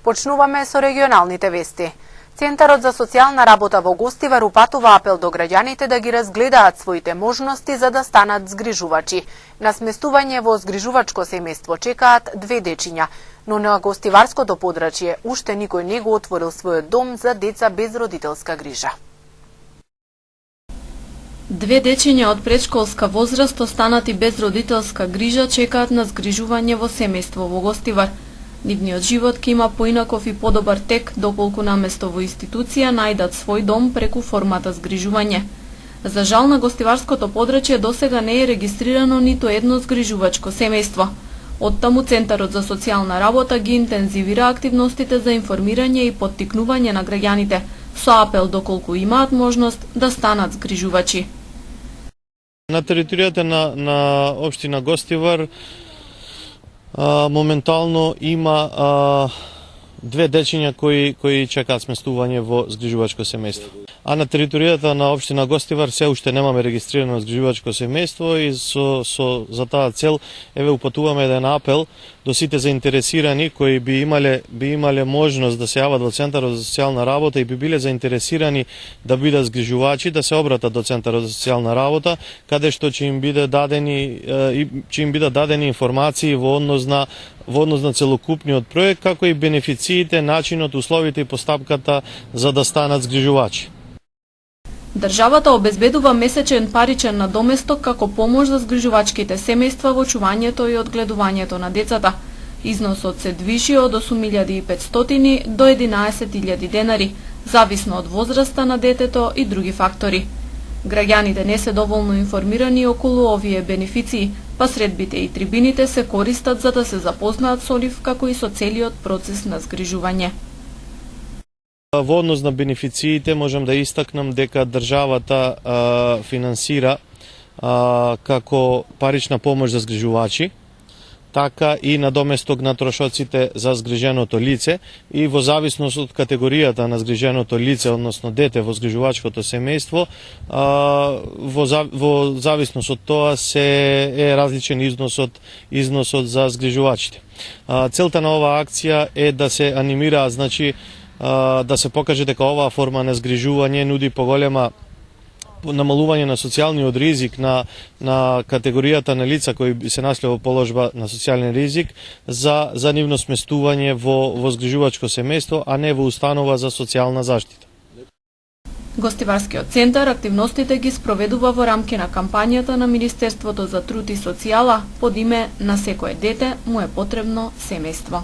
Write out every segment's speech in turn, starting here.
Почнуваме со регионалните вести. Центарот за социјална работа во Гостивар упатува апел до граѓаните да ги разгледаат своите можности за да станат згрижувачи. На сместување во згрижувачко семејство чекаат 2 дечиња, но на гостиварското подрачје уште никој не го отворил својот дом за деца без родителска грижа. 2 дечиња од предшколска возраст останати без родителска грижа чекаат на згрижување во семејство во Гостивар. Нивниот живот ќе има поинаков и подобар тек доколку наместо во институција најдат свој дом преку формата згрижување. За жал на гостиварското подрачје досега не е регистрирано ниту едно згрижувачко семејство. Оттаму Центарот за социјална работа ги интензивира активностите за информирање и поттикнување на граѓаните, со апел доколку имаат можност да станат згрижувачи. На територијата на општина Гостивар моментално има 2 дечиња кои чекаат сместување во згрижувачко семејство. А на територијата на општина Гостивар се уште немаме регистрирано згрижувачко семејство и за таа цел упатуваме еден апел до сите заинтересирани кои би имале можност да се јават во Центарот за социјална работа и би биле заинтересирани да бидат згрижувачи, да се обратат до Центарот за социјална работа, каде што ќе им бидат дадени информации во однос на целокупниот проект, како и бенефициите, начинот, условите и постапката за да станат згрижувачи. Државата обезбедува месечен паричен надоместок како помош за згрижувачките семејства во чувањето и одгледувањето на децата. Износот се движи од 8.500 до 11.000 денари, зависно од возраста на детето и други фактори. Граѓаните не се доволно информирани околу овие бенефиции, па средбите и трибините се користат за да се запознаат со нив, како и со целиот процес на згрижување. Во однос на бенефициите можам да истакнам дека државата финансира како парична помош за згрижувачи, така и надоместок на трошоците за згриженото лице и во зависност од категоријата на згриженото лице, односно дете во згрижувачкото семејство, во зависност од тоа е различен износот за згрижувачите. Целта на оваа акција е да се анимира, да се покаже дека оваа форма на згрижување нуди поголема намалување на социјалниот ризик на категоријата на лица кои се насле во положба на социјален ризик за нивно сместување во згрижувачко семејство, а не во установа за социјална заштита. Гостиварскиот центар активностите ги спроведува во рамки на кампањата на Министерството за труд и социјала под име "На секое дете му е потребно семејство".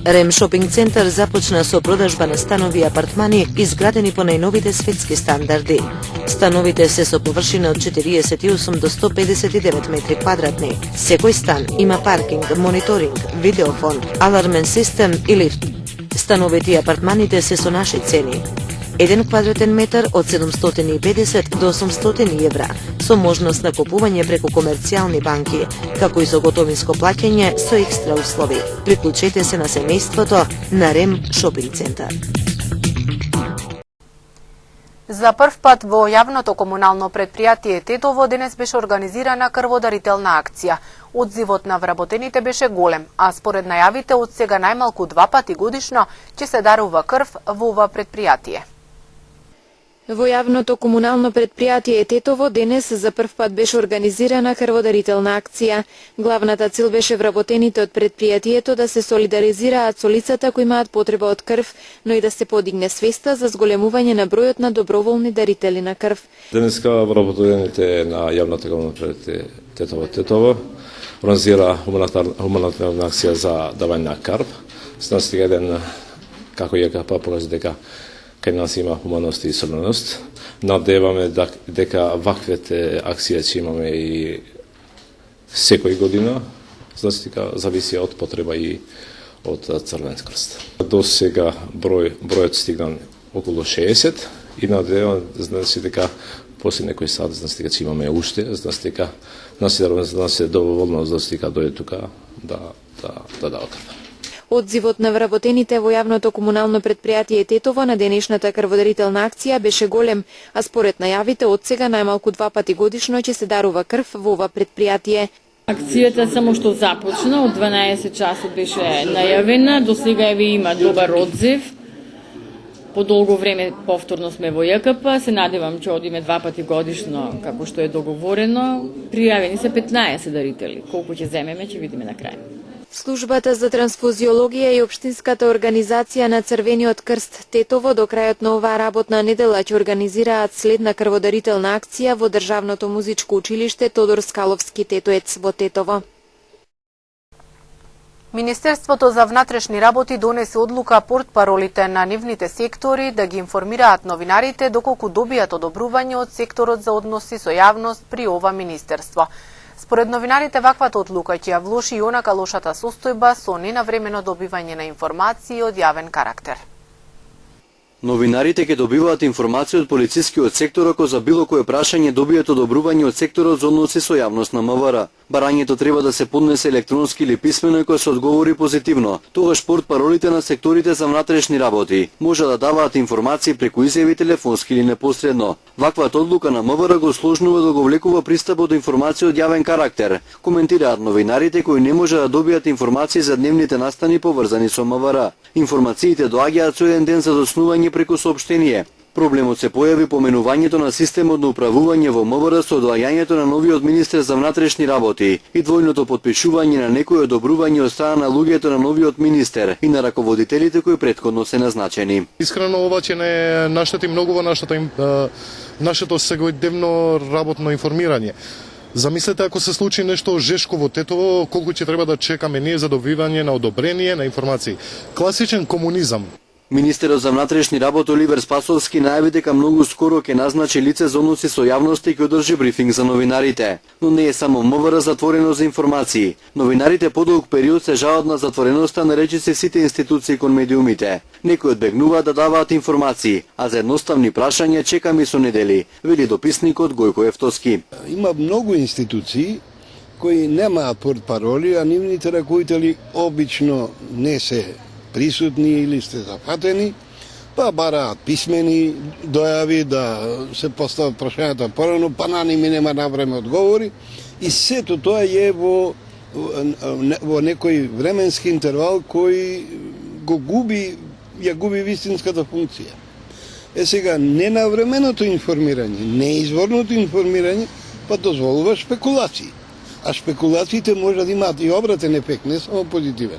Рем Шопинг центар започна со продажба на станови и апартмани изградени по најновите светски стандарди. Становите се со површина од 48 до 159 метри квадратни. Секој стан има паркинг, мониторинг, видеофон, алармен систем и лифт. Становите и апартманите се со наши цени. 1 квадратен метар од 750 до 800 евра, со можност на купување преку комерцијални банки, како и со готовинско плаќање со екстра услови. Приклучете се на семејството на Рем Шопинг центар. За прв пат во јавното комунално предпријатие Тетово денес беше организирана крводарителна акција. Одзивот на вработените беше голем, а според најавите од сега најмалку 2 пати годишно ќе се дарува крв во ова предпријатие. Во јавното комунално предпријатие Тетово денес за прв пат беше организирана крводарителна акција. Главната цел беше вработените од предпријатието да се солидаризираат со лицата кои имаат потреба од крв, но и да се подигне свеста за зголемување на бројот на доброволни дарители на крв. Денеска вработените на јавната комунално предпријатие Тетово организира хуманитарна акција за давање на крв. Станстига еден, како ЈКП покажа дека кај нас има хуманост и солидарност. Надеваме дека ваквите акции ќе имаме и секој година, зависи од потреба и од Црвен крст. До сега бројот стигнан околу 60 и надеваме дека после некој сад дека ќе имаме уште, дека нас е доволно дека дојде тука да дава крв. Одзивот на вработените во јавното комунално предпријатие Тетово на денешната крводарителна акција беше голем, а според најавите од сега најмалку 2 пати годишно ќе се дарува крв во ова предпријатие. Акцијата само што започна, од 12 часот беше најавена, до сега има добар одзив. По долго време повторно сме во ЈКП, се надевам ќе одиме 2 пати годишно, како што е договорено. Пријавени се 15 дарители. Колку ќе земеме, ќе видиме на крај. Службата за трансфузиологија и Општинската организација на Црвениот крст Тетово до крајот на оваа работна недела ќе организираат следна крводарителна акција во Државното музичко училиште Тодор Скаловски Тетоец во Тетово. Министерството за внатрешни работи донесе одлука портпаролите на нивните сектори да ги информираат новинарите доколку добијат одобрување од секторот за односи со јавност при ова министерство. Според новинарите, ваквата одлука ќе ја влоши и онака лошата состојба со ненавремено добивање на информации од јавен карактер. Новинарите ќе добиваат информација од полицискиот сектор ако за било кое прашање добијат одобрување од секторот за односи со јавност на МВР. Барањето треба да се поднесе електронски или писмено и ако се одговори позитивно. Тогаш портпаролите на секторите за внатрешни работи може да даваат информации преку изјави телефонски или непосредно. Ваквата одлука на МВР го сложнува да го влекува пристапот до информација од јавен карактер, коментираат новинарите кои не може да добијат информации за дневните настани поврзани со МВР. Информациите доаѓаат со еден ден за доснување преку соопштение. Проблемот се појави поменувањето на системот на управување во МВР со доаѓањето на новиот министер за внатрешни работи и двојното потпишување на некои одобрување од страна на луѓето на новиот министер и на раководителите кои претходно се назначени. Искрено ова ќе не наштети многу во нашето секојдневно работно информирање. Замислете ако се случи нешто жешко во Тетово, колку ќе треба да чекаме ние за добивање на одобрение на информации. Класичен комунизам. Министерот за внатрешни работи Оливер Спасовски најави дека многу скоро ќе назначи лице за односи со јавност и ќе одржи брифинг за новинарите. Но не е само МВР затворено за информации. Новинарите подолг период се жалат на затвореноста на речиси сите институции кон медиумите. Некои одбегнуваат да даваат информации, а за едноставни прашања чекаме со недели, вели дописникот Гојко Ефтоски. Има многу институции кои немаат портпароли, а нивните раководители обично не се присутни или сте зафатени, па бараат писмени дојави да се постават прашањата порано, па на ними нема навреме одговори и сето тоа е во некој временски интервал кој ја губи вистинската функција. Сега, ненавременото информирање, неизворното информирање, па дозволува спекулации. А спекулациите може да имаат и обратен ефект, не само позитивен.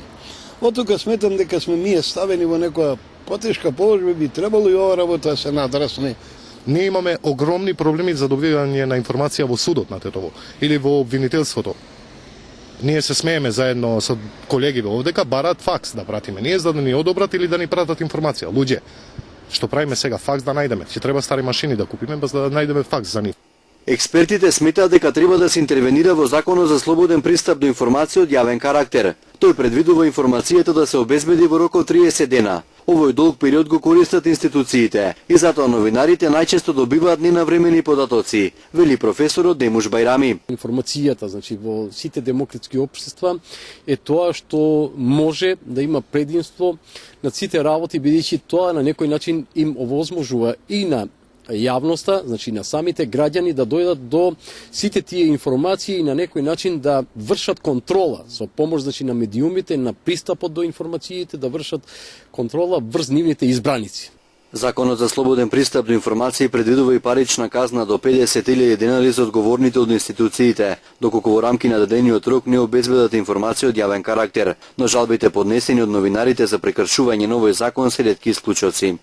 Оттука сметам дека сме ние ставени во некоја потешка положба, би требало и ова работа да се надрасне. Ние имаме огромни проблеми за добивање на информација во судот на Тетово или во обвинителството. Ние се смееме заедно со колеги во овдека, бараат факс да пратиме. Ние за да ни одобрат или да ни пратат информација. Луѓе, што правиме сега, факс да најдеме. Ќе треба стари машини да купиме, без да најдеме факс за нив. Експертите сметаат дека треба да се интервенира во Законот за слободен пристап до информација од јавен карактер. Тој предвидува информацијата да се обезбеди во рок од 30 дена. Овој долг период го користат институциите и затоа новинарите најчесто добиваат ненавремени податоци, вели професорот Демуш Бајрами. Информацијата, значи во сите демократски општества е тоа што може да има предимство на сите работи, бидејќи тоа на некој начин им овозможува и на јавноста, значи на самите граѓани да дојдат до сите тие информации и на некој начин да вршат контрола со помош значи на медиумите, на пристапот до информациите, да вршат контрола врз нивните избраници. Законот за слободен пристап до информации предвидува и парична казна до 50.000 денари за одговорните од институциите, доколку во рамки на дадениот рок не обезбедат информација од јавен карактер, но жалбите поднесени од новинарите за прекршување на овој закон се ретки исклучоци.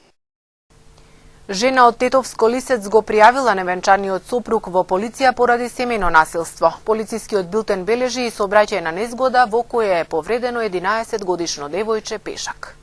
Жена од Тетовско Лисец го пријавила невенчаниот сопруг во полиција поради семејно насилство. Полицискиот билтен бележи и сообраќајна незгода во која е повредено 11-годишно девојче пешак.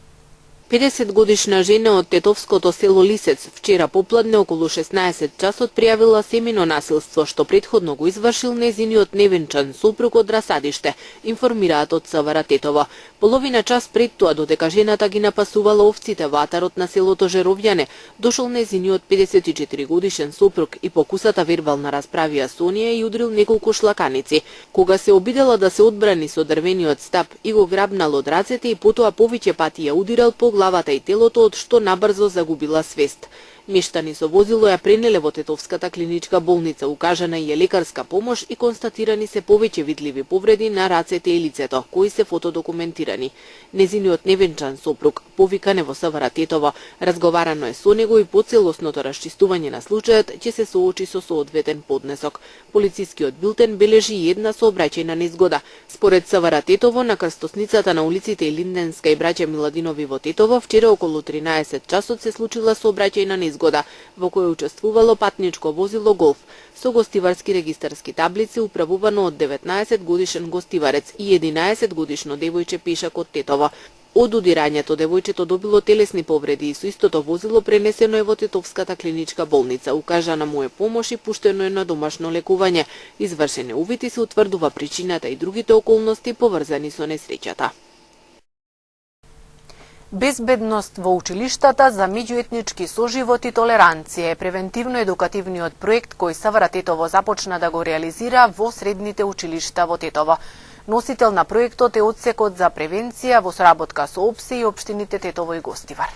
50-годишна жена од Тетовското село Лисец вчера попладне околу 16 часот пријавила семејно насилство што претходно го извршил нејзиниот невенчан сопруг од Расадиште, информираат од СВР Тетово. Половина час пред тоа, додека жената ги напасувала овците во атарот на селото Жеровјане, дошол нејзиниот 54 годишен сопруг и по кусата вербална расправија со неја и удрил неколку шлаканици. Кога се обидела да се одбрани со дрвениот стап и го грабнал од рацете и потоа повеќе пати ја удирал по главата и телото, од што набрзо загубила свест. Мештани со возило ја пренеле во Тетовската клиничка болница, укажана и е лекарска помош и констатирани се повеќе видливи повреди на рацете и лицето, кои се фотодокументирани. Незиниот невенчан сопруг повикан е во СВР Тетово, разговарано е со него и по целосното расчистување на случајот ќе се соочи со соодветен поднесок. Полицискиот билтен бележи една сообраќајна незгода. Според СВР Тетово, на крстосницата на улиците Линденска и браќа Миладинови во Тетово, вчера околу 13 часот се случила сообраќајна незгода, во која учествувало патничко возило Голф со гостиварски регистарски таблици, управувано од 19-годишен гостиварец и 11-годишно девојче пешак од Тетово. Од удирањето девојчето добило телесни повреди и со истото возило пренесено е во Тетовската клиничка болница. Укажана му е помош и пуштено е на домашно лекување. Извршен е увид и се утврдува причината и другите околности поврзани со несреќата. Безбедност во училиштата за меѓуетнички соживот и толеранција е превентивно-едукативниот проект кој СВР Тетово започна да го реализира во средните училишта во Тетово. Носител на проектот е Одсекот за превенција во соработка со ОПСЕ и општините Тетово и Гостивар.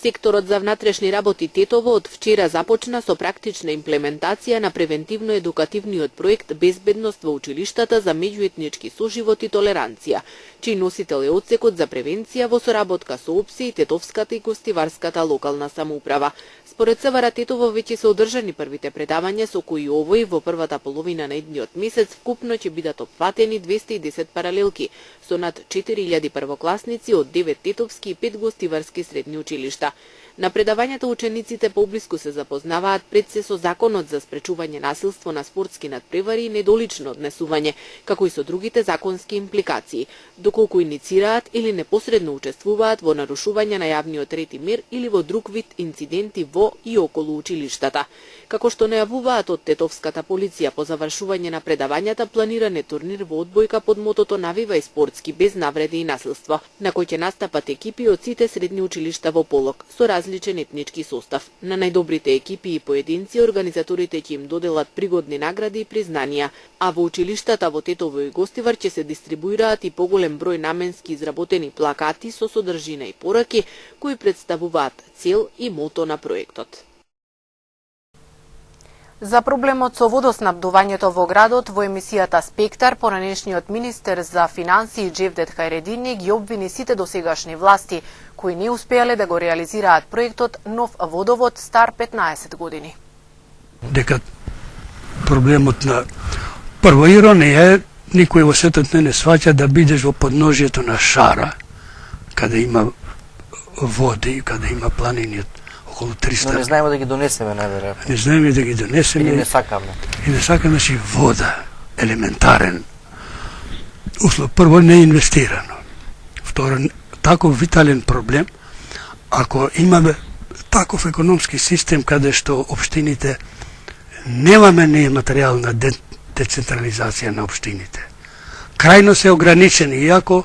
Секторот за внатрешни работи Тетово од вчера започна со практична имплементација на превентивно-едукативниот проект Безбедност во училиштата за меѓуетнички соживот и толеранција, чиј носител е Одсекот за превенција во соработка со ОПСЕ и Тетовската и Гостиварската локална самоуправа. Според СВР Тетово веќе се одржани првите предавања со кои овој во првата половина на идниот месец вкупно ќе бидат опфатени 210 паралелки со над 4000 првокласници од 9 тетовски и 5 гостиварски средни училишта. На предавањата учениците поблиску се запознаваат пред се со законот за спречување насилство на спортски надпревари и недолично однесување, како и со другите законски импликации, доколку иницираат или непосредно учествуваат во нарушување на јавниот ред и мир или во друг вид инциденти во и околу училиштата. Како што најавуваат од Тетовската полиција, по завршување на предавањата планиран е турнир во одбојка под мотото "Навивај спортски без навреди и насилство", на кој ќе настапат екипи од сите средни училишта во Полог со различен етнички состав. На најдобрите екипи и поединци организаторите ќе им доделат пригодни награди и признанија, а во училиштата во Тетово и Гостивар ќе се дистрибуираат и поголем број наменски изработени плакати со содржина и пораки кои представуваат цел и мото на проектот. За проблемот со водоснабдувањето во градот во емисијата Спектар, поранешниот министер за финансии Джевдет Хајредини ги обвини сите досегашни власти кои не успеале да го реализираат проектот нов водовод стар 15 години. Дека проблемот на прва иронија е никој во светот не сваќа да бидеш во подножјето на шара, каде има води, каде има планини околу 300. Но не знаеме да ги донесеме, најверојатно. Не знаеме да ги донесеме. Или не сакаме. И не сакаме, значи вода, елементарен услов. Прво, не инвестирано. Второ, таков витален проблем, ако имаме таков економски систем каде што општините немаме материјална децентрализација на општините. Крајно се ограничени, иако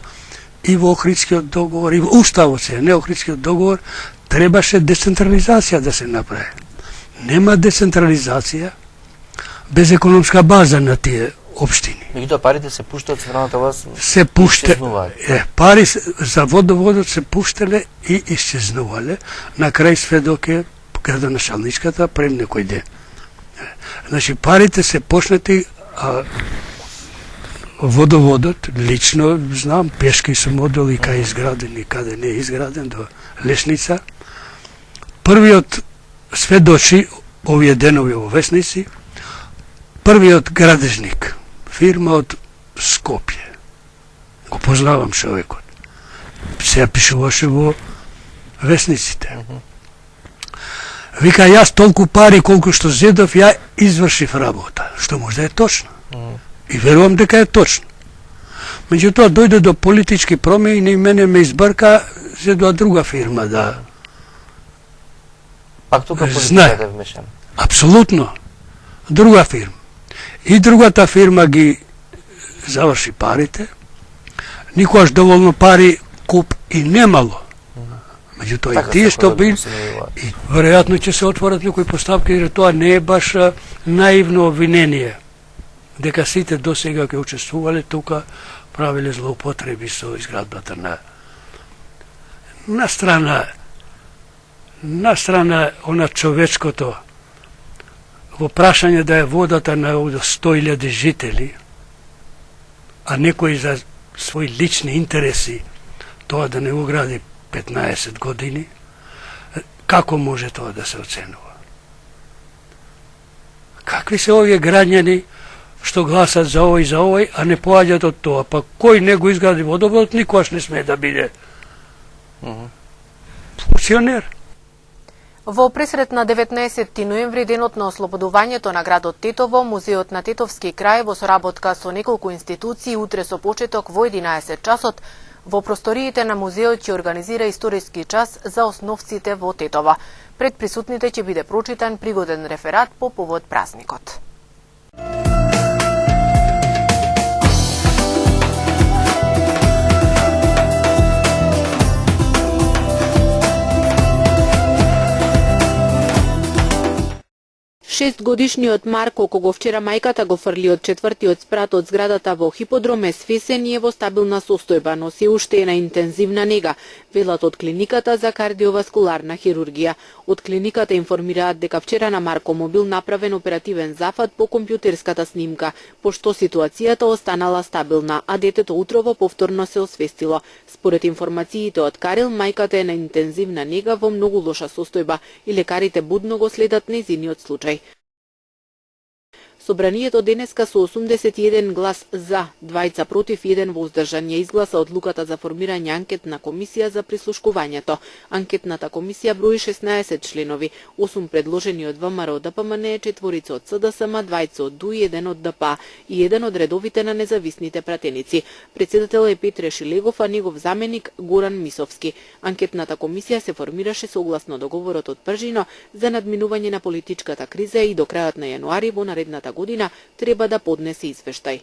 и во Охридскиот договор, и во Уставот се, не Охридскиот договор, требаше децентрализација да се направи. Нема децентрализација без економска база на тие општини. Меѓутоа парите се пуштаат централната власт. Се пуште. Пари за водоводот се пуштале и исчезнувале на крај сведок е градоначалничката пред некој ден. Значи парите се почнати, а водоводот, лично знам, пешки сум одел и кај изграден и каде не е изграден, до Лешница. Првиот сведочи овие денови во весници, првиот градежник, фирма од Скопје. Го познавам човекот. Се пишуваше во весниците. Вика, јас толку пари колку што зедов, ја извршив работа. Што може да е точно. И верувам дека е точно. Меѓутоа, дојде до политички промени и мене ме избрка, зедоа друга фирма да... Пак тука политиката е вмешана. Апсолутно. Друга фирма. И другата фирма ги заврши парите. Никогаш доволно пари куп и немало. Меѓутоа и тие што бил, и веројатно ќе се отворат некои поставки, jer тоа не е баш наивно обвинение. Дека сите до сега кои учествувале тука правиле злоупотреби со изградбата на страна На страна она човечкото, во прашање да е водата на 100.000 жители, а некој за своји лични интереси тоа да не го гради 15 години, како може тоа да се оценува? Какви се овие граѓани што гласат за овој, а не поаѓат од тоа? Па кој не го изгради водовод, никогаш не смее да биде функционер. Во пресрет на 19 ноември, денот на ослободувањето на градот Тетово, Музеот на Тетовски крај во соработка со неколку институции утре со почеток во 11 часот во просториите на музеот ќе организира историски час за основците во Тетово. Пред присутните ќе биде прочитан пригоден реферат по повод празникот. Шестгодишниот Марко, кого вчера мајката го фрли од четвртиот спрат од зградата во хиподром, е свесен и е во стабилна состојба, но се уште е на интензивна нега, велат од клиниката за кардиоваскуларна хирургија. Од клиниката информираат дека вчера на Марко му бил направен оперативен зафат по компјутерската снимка, пошто ситуацијата останала стабилна, а детето утрово повторно се освестило. Според информациите од Карил, мајката е на интензивна нега во многу лоша состојба и лекарите будно го следат нејзиниот случај. Собранието денеска со 81 глас за, 2 против, 1 воздржан ја изгласа одлуката за формирање анкетна комисија за прислушкувањето. Анкетната комисија брои 16 членови, 8 предложени од ВМРО ДПМН, 4 од СДСМ, 2 од ДУИ, 1 од ДПА и 1 од редовите на независните пратеници. Председател е Петре Шилегов, а негов заменик Горан Мисовски. Анкетната комисија се формираше согласно договорот од Пржино за надминување на политичката криза и до крајот на јануари во наредната година треба да поднесе извештај.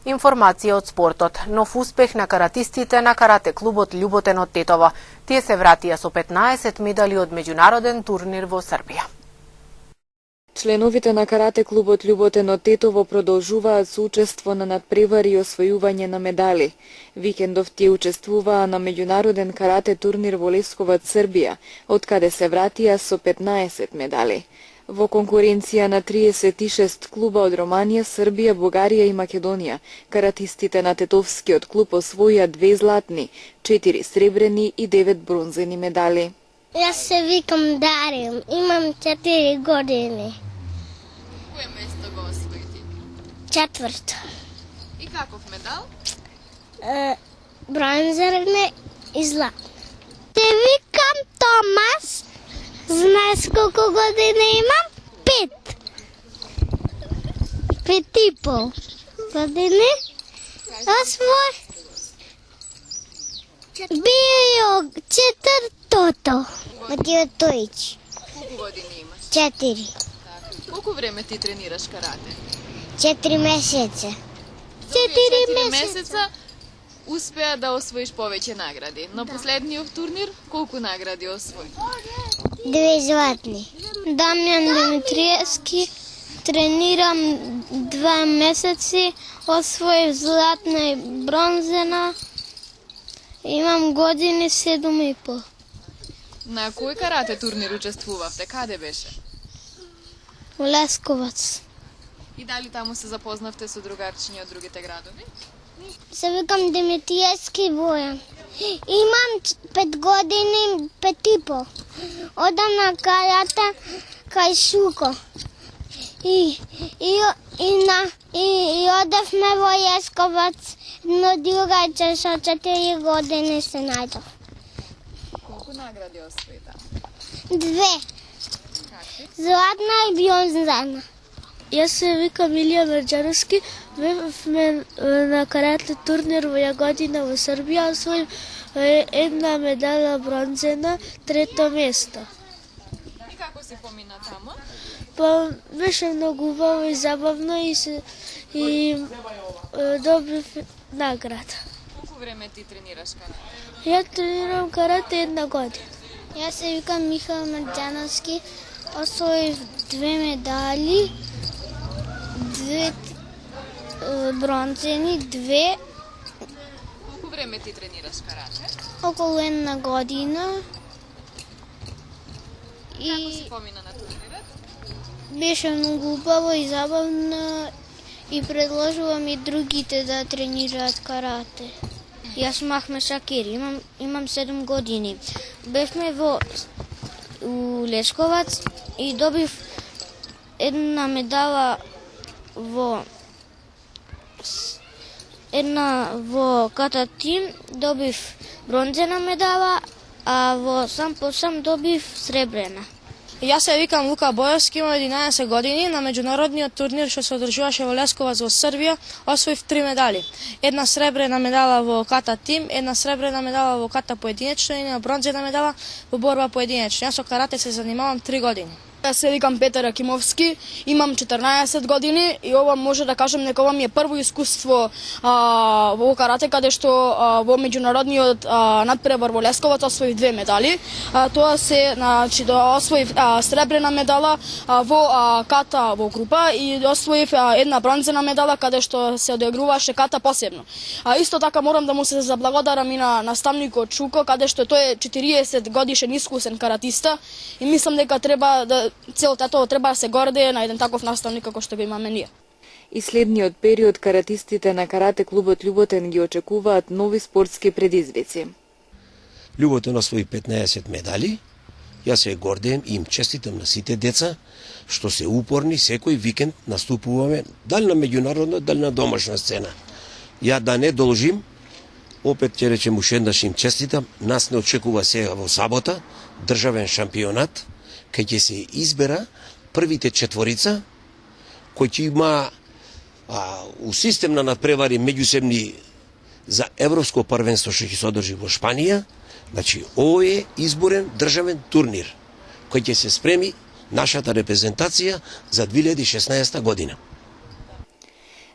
Информација од спортот. Нов успех на каратистите на карате клубот Љуботен од Тетово. Тие се вратија со 15 медали од меѓународен турнир во Србија. Членовите на карате клубот Љуботен од Тетово продолжуваат со учество на надпревари и освојување на медали. Викендов тие учествуваа на меѓународен карате турнир во Лесковац, Србија, од каде се вратија со 15 медали. Во конкуренција на 36 клуба од Романија, Србија, Бугарија и Македонија, каратистите на Тетовскиот клуб освоија 2 златни, 4 сребрени и 9 бронзени медали. Јас се викам Дарим, имам 4 години. Кое место го освои ти? 4. И каков медал? Бронзерне и златни. Се викам Томас. Знаеш колку години имам? 5. 5,5 години. Освој. Био 4. Матио Тоич. Колку години имаш? 4. Колку време ти тренираш карате? 4 месеца. 4 месеца успеа да освоиш повеќе награди. На последниот турнир колку награди освои? 2 златни. Дамјан Димитриевски, тренирам 2 месеци, освоив златна и бронзена. Имам години 7,5. На кој карате турнир учествувавте? Каде беше? Во Лесковац. И дали таму се запознавте со другарчиња од другите градови? Се викам Димитриевски Бојан. Имам 5 години, 5,5. Одам на карате кај Шуко. И одевме во Лесковац, но другаče со 4 години се најдов. Колку награди освои таму? 2. Златна и бронзана. Јас се викам Илија Мерџановски, бевме на карате турнир во Јагодина во Србија, освоив 1 медала бронзена, 3 место. И како се помина таму? Па беше многу убаво и забавно и добив награда. Колку време ти тренираш карате? Ја тренирам карате 1 година. Јас се викам Михаил Мерџановски, Освоив 2 медали, 2 бронзени, 2. Колку време ти тренираш карате? Околу 1 година. Како се помина на турнирот? Беше многу убаво и забавно и предложувам и другите да тренираат карате. Јас Махме Шакир, имам 7 години. Бевме у Лесковац и добив една медала во ката тим, добив бронзена медала, а во сам по сам добив сребрена. Јас се викам Лука Бојовски, имам 11 години. На меѓународниот турнир што се одржуваше во Лесковац во Србија, освоив 3 медали. Една сребрена медала во ката тим, една сребрена медала во ката поединечно и една бронзена медала во борба поединечно. Јас со карате се занимавам 3 години. Јас се викам Петар Акимовски, имам 14 години и ова може да кажем дека ова ми е прво искуство во карате, каде што во меѓународниот надпребор во Лесковац освоив 2 медали. Тоа се, значи, да освоив сребрена медала во ката во група и освоив една бронзена медала каде што се одигруваше ката посебно. Исто така морам да му се заблагодарам и на наставникот Чуко, каде што тој е 40 годишен искусен каратиста и мислам дека треба да целото тоа треба да се гордее на еден таков наставник како што го имаме ние. И следниот период каратистите на карате клубот Љуботен ги очекуваат нови спортски предизвици. Љуботен освои 15 медали. Јас се гордеем и им честитам на сите деца што се упорни, секој викенд наступуваме дали на меѓународна, дали на домашна сцена. Ја да не должим, опет ќе речем уште еднаш им честитам, нас не очекува сега во сабота државен шампионат, кај ќе се избера првите четворица кои ќе има у систем на надпревари меѓусебни за европско првенство што ќе се одржи во Шпанија. Значи, ово е изборен државен турнир кој ќе се спреми нашата репрезентација за 2016 година.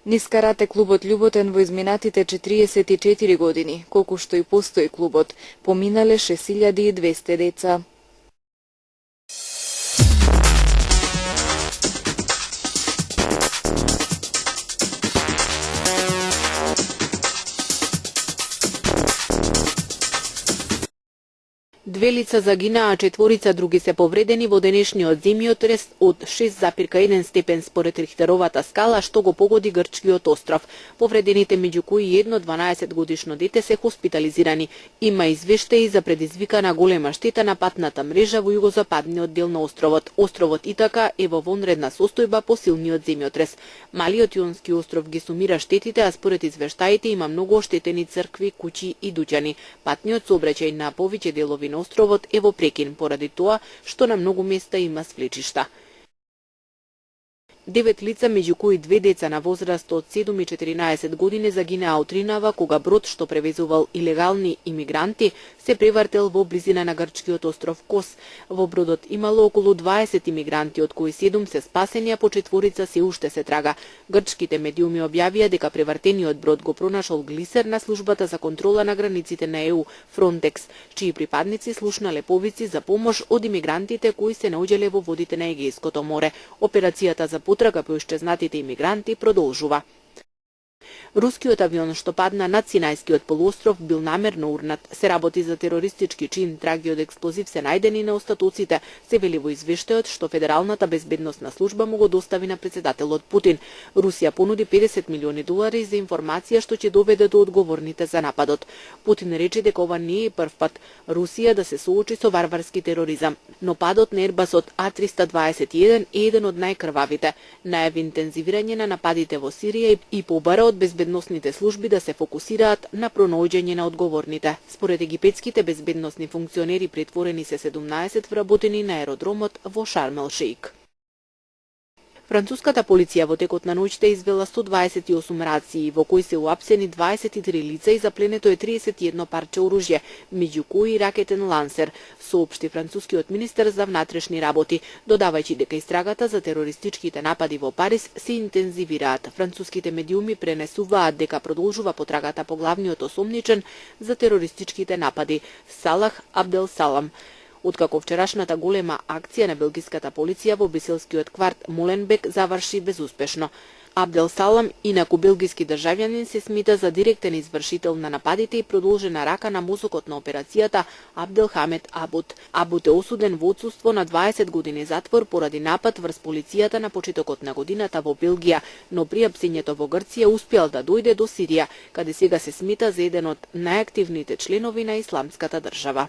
Низ карате клубот Љуботен во изминатите 44 години, колку што и постои клубот, поминале 6200 деца. Две лица загинаа, 4 други се повредени во денешниот земјотрес од 6,1 степен според Рихтеровата скала што го погоди грчкиот остров. Повредените меѓу кои едно 12-годишно дете се хоспитализирани. Има извештаи за предизвикана голема штета на патната мрежа во југозападниот дел на островот. Островот Итака е во вонредна состојба по силниот земјотрес. Малиот Јонски остров ги сумира штетите, а според извештаите има многу оштетени цркви, куќи и дуќани. Патниот сообраќај на повеќе делови на островот е во прекин поради тоа што на многу места има свлечишта. 9 лица, меѓу кои 2 деца на возраст од 7 и 14 години загинаа од Тринава кога брод што превезувал илегални имигранти се превртел во близина на грчкиот остров Кос. Во бродот имало околу 20 имигранти, од кои 7 се спасени, а по 4 се уште се трага. Грчките медиуми објавија дека превртениот брод го пронашол глисер на службата за контрола на границите на ЕУ Фронтекс, чии припадници слушнале повици за помош од имигрантите кои се наоѓале во водите на Егејското море. Операцијата за потрага по исчезнатите имигранти продолжува. Рускиот авион што падна над Синајскиот полуостров бил намерно урнат. Се работи за терористички чин, траги од експлозив се најдени на остатоците, се вели во извештајот што Федералната безбедносна служба му го достави на председателот Путин. Русија понуди $50 милиони за информација што ќе доведе до одговорните за нападот. Путин рече дека ова не е прв пат Русија да се соочи со варварски тероризам, но падот на Ербасот А321 е еден од најкрвавите. Најави интензивирање на нападите во Сирија и побара од безбедносните служби да се фокусираат на пронаоѓање на одговорните. Според египетските безбедносни функционери претворени се 17 вработени на аеродромот во Шарм ел Шејк. Француската полиција во текот на ноќта извела 128 рации, во кои се уапсени 23 лица и запленето е 31 парче оружје, меѓу кои ракетен лансер, соопшти францускиот министер за внатрешни работи, додавајќи дека истрагата за терористичките напади во Париз се интензивираат. Француските медиуми пренесуваат дека продолжува потрагата по главниот осомничен за терористичките напади, Салах Абдел Салам. откако вчерашната голема акција на белгиската полиција во бриселскиот кварт Моленбек заврши безуспешно. Абдел Салам, инаку белгиски државјанин, се смита за директен извршител на нападите и продолжена рака на мозокот на операцијата Абдел Хамед Абут. Абут е осуден во отсуство на 20 години затвор поради напад врз полицијата на почетокот на годината во Белгија, но при апсењето во Грција успеал да дојде до Сирија, каде сега се смита за еден од најактивните членови на исламската држава.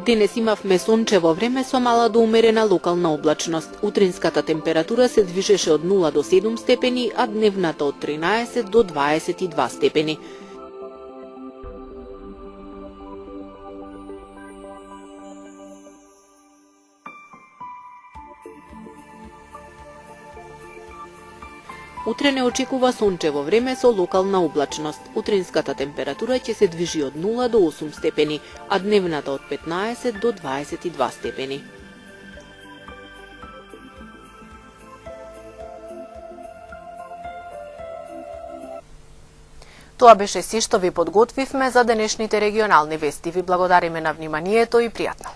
Денес имавме сончево време со мала до умерена локална облачност. Утринската температура се движеше од 0 до 7 степени, а дневната од 13 до 22 степени. Утре не очекува сончево време со локална облачност. Утринската температура ќе се движи од 0 до 8 степени, а дневната од 15 до 22 степени. Тоа беше се што ви подготвивме за денешните регионални вести. Ви благодариме на вниманието и пријатно.